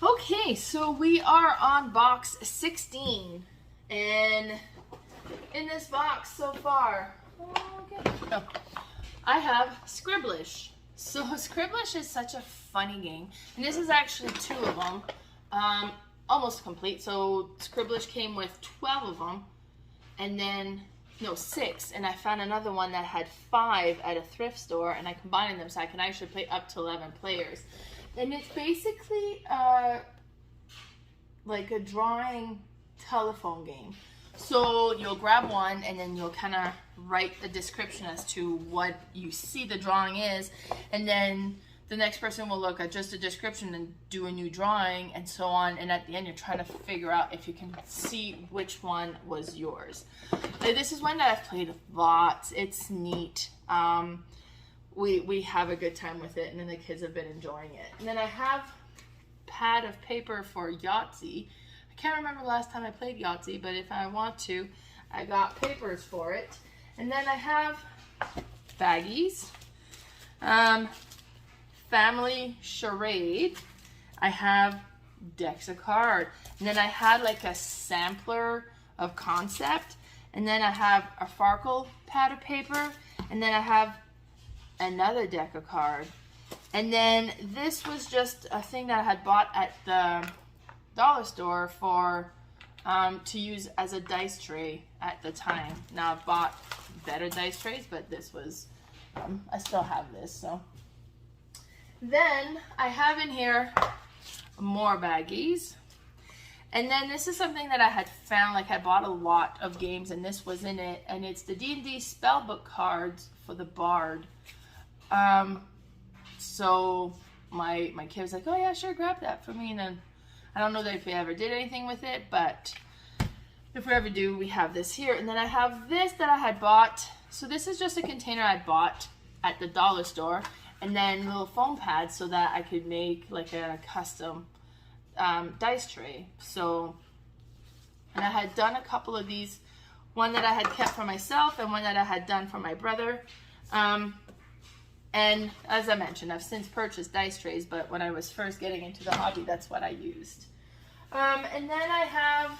Okay, so we are on box 16, and in this box so far, I have Scribblish. So Scribblish is such a funny game, and this is actually 2 of them, almost complete. So Scribblish came with 12 of them, and then, no, 6, and I found another one that had 5 at a thrift store, and I combined them so I can actually play up to 11 players. And it's basically like a drawing telephone game. So you'll grab one and then you'll kind of write the description as to what you see the drawing is, and then the next person will look at just the description and do a new drawing, and so on, and at the end you're trying to figure out if you can see which one was yours. This is one that I've played lots. It's neat. We have a good time with it, and then the kids have been enjoying it. And then I have a pad of paper for Yahtzee. I can't remember the last time I played Yahtzee, but if I want to, I got papers for it. And then I have baggies, family charade. I have decks of cards. And then I had like a sampler of concept. And then I have a Farkle pad of paper. And then I have another deck of cards. And then this was just a thing that I had bought at the dollar store for to use as a dice tray at the time. Now I've bought better dice trays, but this was I still have this. So then I have in here more baggies, and then this is something that I had found, like I bought a lot of games and this was in it, and it's the D&D spellbook cards for the Bard. So my kid was like, oh yeah, sure, grab that for me. And then I don't know that if we ever did anything with it, but if we ever do, we have this here. And then I have this that I had bought. So this is just a container I bought at the dollar store, and then little foam pads so that I could make like a custom dice tray. So, and I had done a couple of these, one that I had kept for myself and one that I had done for my brother. And as I mentioned, I've since purchased dice trays, but when I was first getting into the hobby, that's what I used. And then I have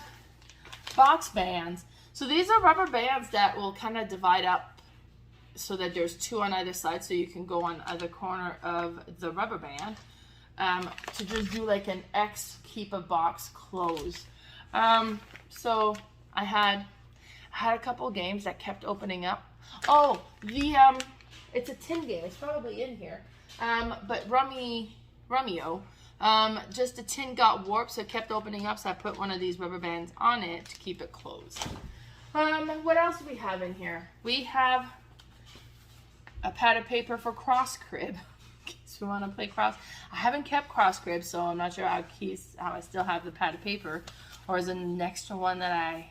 box bands. So these are rubber bands that will kind of divide up so that there's 2 on either side, so you can go on either corner of the rubber band to just do like an X, keep a box closed. So I had a couple games that kept opening up. Oh, it's a tin game. It's probably in here. But Rummyo, just the tin got warped, so it kept opening up, so I put one of these rubber bands on it to keep it closed. What else do we have in here? We have a pad of paper for cross crib. In case we want to play cross. I haven't kept cross crib, so I'm not sure how I still have the pad of paper, or is it an extra one that I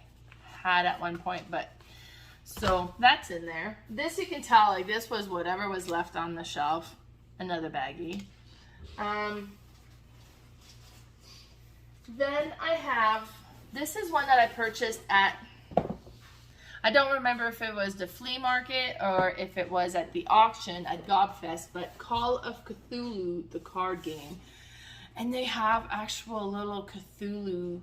had at one point, but so that's in there. This you can tell, like this was whatever was left on the shelf. Another baggie. Then I have, this is one that I purchased at, I don't remember if it was the flea market or if it was at the auction at Gobfest, but Call of Cthulhu, the card game. And they have actual little Cthulhu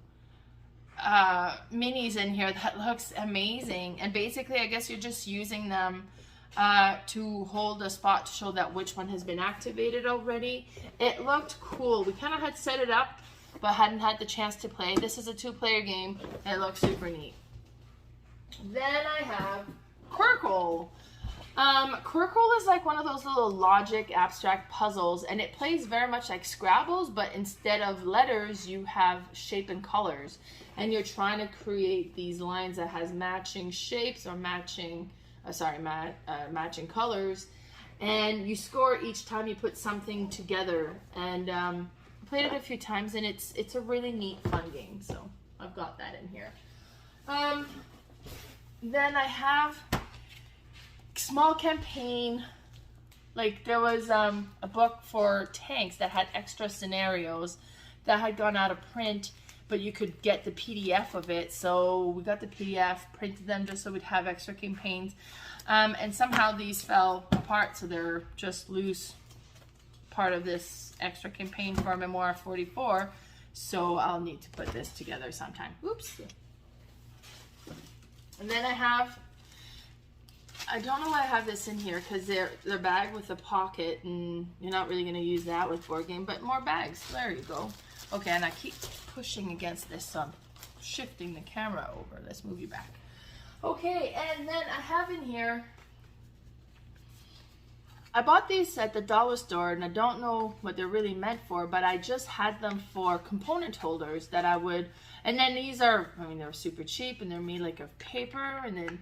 minis in here that looks amazing, and basically I guess you're just using them to hold a spot to show that which one has been activated already. It looked cool. We kind of had set it up but hadn't had the chance to play. This is a 2-player game and it looks super neat. Then I have Quirkle. Quirkle is like one of those little logic abstract puzzles, and it plays very much like Scrabbles, but instead of letters you have shape and colors, and you're trying to create these lines that has matching shapes or matching colors, and you score each time you put something together. And I played it a few times, and it's a really neat, fun game, so I've got that in here. Then I have small campaign, like there was a book for tanks that had extra scenarios that had gone out of print, but you could get the PDF of it. So we got the PDF, printed them just so we'd have extra campaigns, and somehow these fell apart, so they're just loose part of this extra campaign for Memoir 44 So I'll need to put this together sometime. Oops. And then I don't know why I have this in here, because they're bag with a pocket, and you're not really going to use that with Boardgame, but more bags. There you go. Okay, and I keep pushing against this, so I'm shifting the camera over. Let's move you back. Okay, and then I have in here, I bought these at the dollar store, and I don't know what they're really meant for, but I just had them for component holders that I would, and then these are, I mean, they're super cheap, and they're made like of paper, and then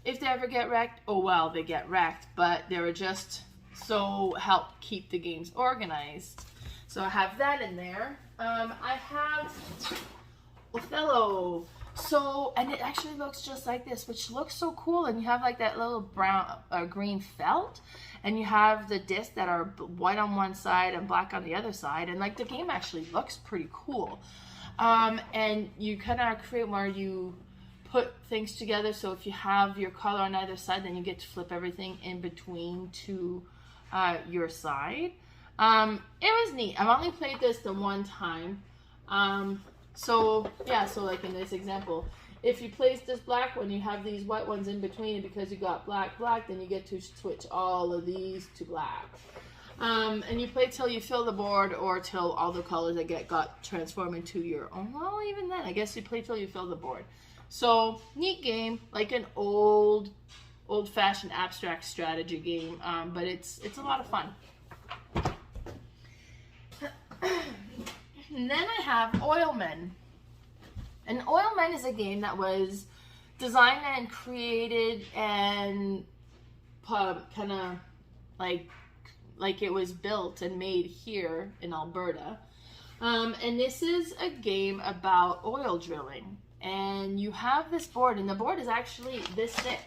if they ever get wrecked, oh well, they get wrecked, but they were just so help keep the games organized. So I have that in there. I have Othello. So, and it actually looks just like this, which looks so cool. And you have like that little brown, green felt, and you have the discs that are white on one side and black on the other side. And like the game actually looks pretty cool. And you kind of create where you put things together. So if you have your color on either side, then you get to flip everything in between to your side. It was neat. I've only played this the one time. So yeah, so like in this example, if you place this black one, you have these white ones in between, and because you got black, then you get to switch all of these to black. And you play till you fill the board, or till all the colors that got transformed into your own. Well, even then, I guess you play till you fill the board. So neat game, like an old-fashioned abstract strategy game, but it's a lot of fun. And then I have Oilmen. And Oilmen is a game that was designed and created and kind of like it was built and made here in Alberta. And this is a game about oil drilling. And you have this board, and the board is actually this thick.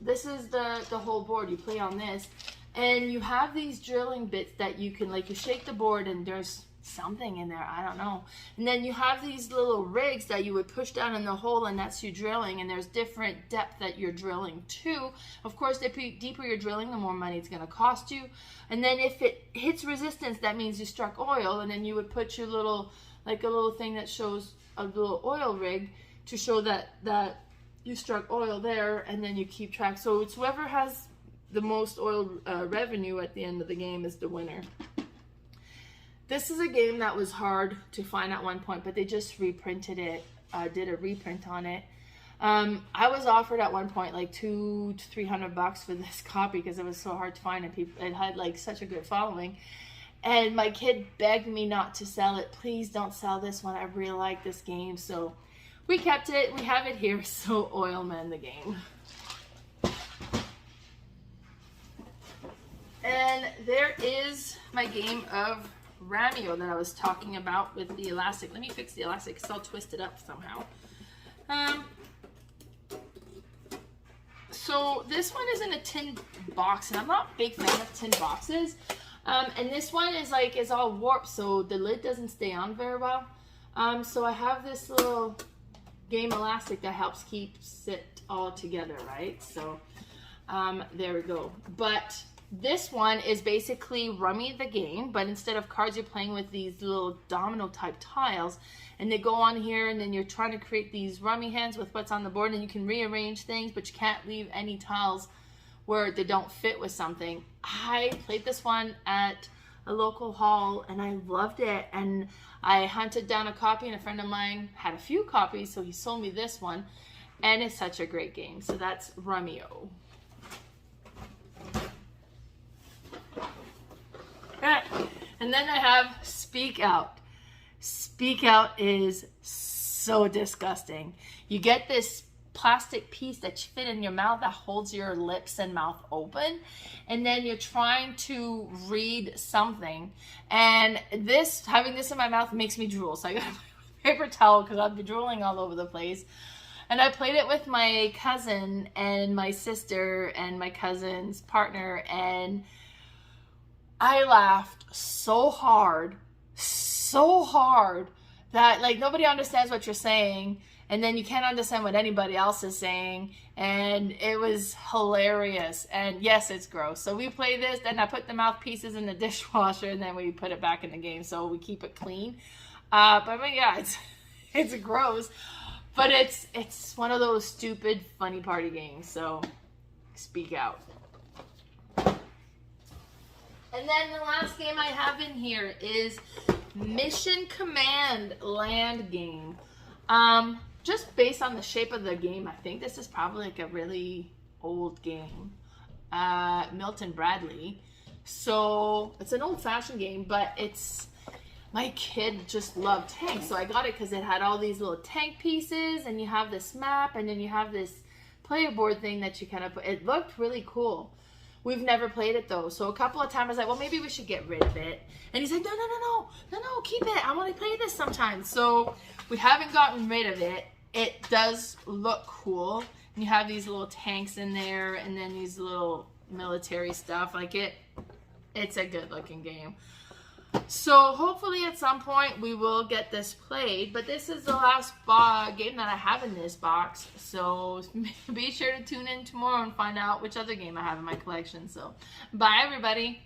This is the whole board. You play on this, and you have these drilling bits that you can, like, you shake the board and there's something in there, I don't know. And then you have these little rigs that you would push down in the hole, and that's you drilling, and there's different depth that you're drilling to. Of course, the deeper you're drilling, the more money it's going to cost you. And then if it hits resistance, that means you struck oil, and then you would put your little, like a little thing that shows a little oil rig to show that you struck oil there, and then you keep track. So it's whoever has the most oil revenue at the end of the game is the winner. This is a game that was hard to find at one point, but they just reprinted it, did a reprint on it. I was offered at one point like $200 to $300 for this copy because it was so hard to find, and it had like such a good following. And my kid begged me not to sell it. Please don't sell this one. I really like this game. So we kept it. We have it here. So Oilmen, the game. And there is my game of Ramio that I was talking about with the elastic. Let me fix the elastic because I'll twist it up somehow. So this one is in a tin box, and I'm not a big fan of tin boxes. And this one is all warped, so the lid doesn't stay on very well. So I have this little game elastic that helps keep it all together, right? So there we go. But this one is basically Rummy the game, but instead of cards, you're playing with these little domino type tiles, and they go on here, and then you're trying to create these rummy hands with what's on the board, and you can rearrange things, but you can't leave any tiles where they don't fit with something. I played this one at a local hall, and I loved it, and I hunted down a copy, and a friend of mine had a few copies, so he sold me this one, and it's such a great game. So that's Rummy-O. Alright, and then I have Speak Out. Speak Out is so disgusting. You get this plastic piece that you fit in your mouth that holds your lips and mouth open, and then you're trying to read something, and having this in my mouth makes me drool, so I got a paper towel because I'd be drooling all over the place. And I played it with my cousin and my sister and my cousin's partner, and I laughed so hard that like nobody understands what you're saying, and then you can't understand what anybody else is saying, and it was hilarious. And yes, it's gross. So we play this, then I put the mouthpieces in the dishwasher, and then we put it back in the game so we keep it clean. But I mean, yeah, it's gross, but it's one of those stupid funny party games. So speak out. And then the last game I have in here is Mission Command Land Game. Just based on the shape of the game, I think this is probably like a really old game. Milton Bradley. So it's an old-fashioned game, but my kid just loved tanks, so I got it because it had all these little tank pieces, and you have this map, and then you have this player board thing that you kind of put. It looked really cool. We've never played it though, so a couple of times I was like, well, maybe we should get rid of it. And he's like, no, keep it. I want to play this sometime. So we haven't gotten rid of it. It does look cool. And you have these little tanks in there, and then these little military stuff. Like it's a good looking game. So hopefully at some point we will get this played, but this is the last game that I have in this box. So be sure to tune in tomorrow and find out which other game I have in my collection. So bye everybody.